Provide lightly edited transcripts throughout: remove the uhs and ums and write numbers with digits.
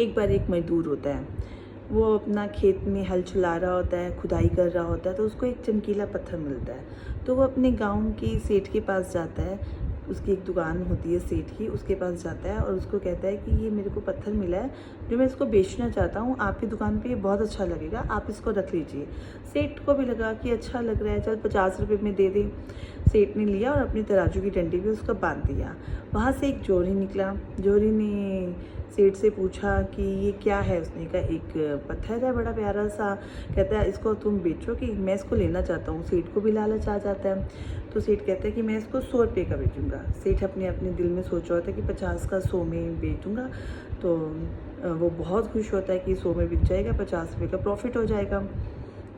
एक बार एक मज़दूर होता है, वो अपना खेत में हल चला रहा होता है, खुदाई कर रहा होता है, तो उसको एक चमकीला पत्थर मिलता है। तो वो अपने गाँव के सेठ के पास जाता है, उसकी एक दुकान होती है सेठ की, उसके पास जाता है और उसको कहता है कि ये मेरे को पत्थर मिला है, जो मैं इसको बेचना चाहता हूँ, आपकी दुकान पे ये बहुत अच्छा लगेगा, आप इसको रख लीजिए। सेठ को भी लगा कि अच्छा लग रहा है, चल 50 रुपये में दे दे। सेठ ने लिया और अपनी तराजू की डंडी पे उसको बांध दिया। वहाँ से एक जोहरी निकला। जोहरी ने सेठ से पूछा कि ये क्या है। उसने कहा एक पत्थर है बड़ा प्यारा सा। कहता है इसको तुम बेचोगे? मैं इसको लेना चाहता हूँ। सेठ को भी लालच आ जाता है, तो सेठ कहता है कि मैं इसको 100 रुपये का बेचूंगा। सेठ अपने दिल में सोच रहा होता है कि 50 का 100 में बेचूंगा, तो वो बहुत खुश होता है कि 100 में बिक जाएगा, 50 रुपये का प्रॉफिट हो जाएगा।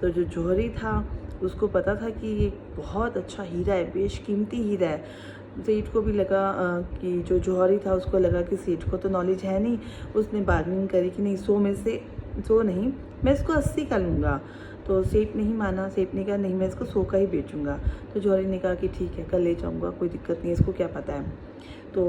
तो जो जौहरी था उसको पता था कि ये बहुत अच्छा हीरा है, बेशकीमती हीरा है। सेठ को भी लगा कि जो जौहरी था उसको लगा कि सेठ को तो नॉलेज है नहीं। उसने बार्गेनिंग करी कि नहीं 100 में से 100 नहीं, मैं इसको 80 का लूँगा। तो सेठ नहीं माना। सेठ ने कहा नहीं, मैं इसको 100 का ही बेचूंगा। तो जौहरी ने कहा कि ठीक है, कल ले जाऊँगा, कोई दिक्कत नहीं, इसको क्या पता है। तो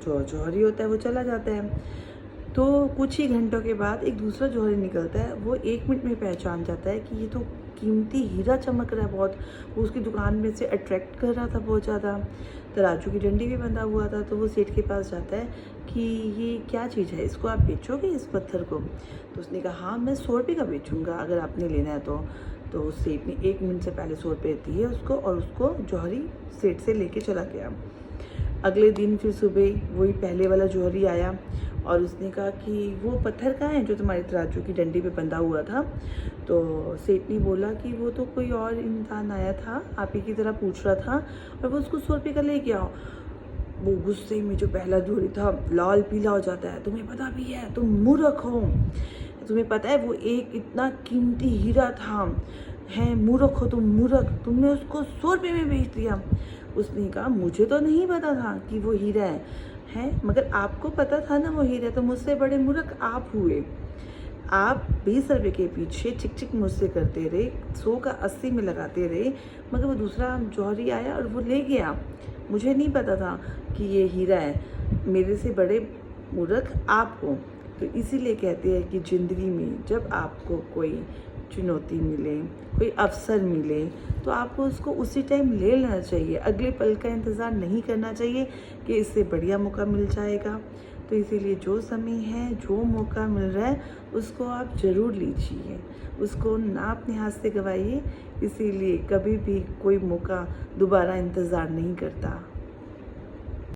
जो जौहरी होता है वो चला जाता है। तो कुछ ही घंटों के बाद एक दूसरा जौहरी निकलता है। वो 1 मिनट में पहचान जाता है कि ये तो कीमती हीरा चमक रहा है बहुत। वो उसकी दुकान में से अट्रैक्ट कर रहा था बहुत ज़्यादा। तराजू की डंडी भी बंधा हुआ था। तो वो सेठ के पास जाता है कि ये क्या चीज़ है, इसको आप बेचोगे इस पत्थर को? तो उसने कहा हाँ, मैं 100 रुपये का बेचूंगा अगर आपने लेना है तो उस सेठ ने 1 मिनट से पहले 100 रुपये दिए उसको, और उसको जौहरी सेठ से लेके चला गया। अगले दिन फिर सुबह वही पहले वाला जौहरी आया और उसने कहा कि वो पत्थर कहाँ है जो तुम्हारी तराजू की डंडी पे बंधा हुआ था? तो सेठ ने बोला कि वो तो कोई और इंसान आया था, आप ही की तरह पूछ रहा था, और वो उसको 100 रुपये का ले गया। वो गुस्से में जो पहला जौहरी था लाल पीला हो जाता है। तुम्हें पता भी है, तुम मूर्ख हो, तुम्हें पता है वो एक इतना कीमती हीरा था, है मूर्ख हो तुम, मूर्ख, तुमने उसको 100 रुपये में बेच दिया। उसने कहा मुझे तो नहीं पता था कि वो हीरा है, मगर आपको पता था ना वो हीरा, तो मुझसे बड़े मूर्ख आप हुए। आप 20 रुपये के पीछे चिक चिक मुझसे करते रहे, 100 का 80 में लगाते रहे, मगर वो दूसरा जौहरी आया और वो ले गया। मुझे नहीं पता था कि ये हीरा है, मेरे से बड़े मूर्ख आप हो। तो इसीलिए कहते हैं कि ज़िंदगी में जब आपको कोई चुनौती मिले, कोई अवसर मिले, तो आपको उसको उसी टाइम ले लेना चाहिए। अगले पल का इंतज़ार नहीं करना चाहिए कि इससे बढ़िया मौका मिल जाएगा। तो इसीलिए जो समय है, जो मौका मिल रहा है, उसको आप ज़रूर लीजिए, उसको ना अपने हाथ से गंवाइए। इसीलिए कभी भी कोई मौका दोबारा इंतज़ार नहीं करता।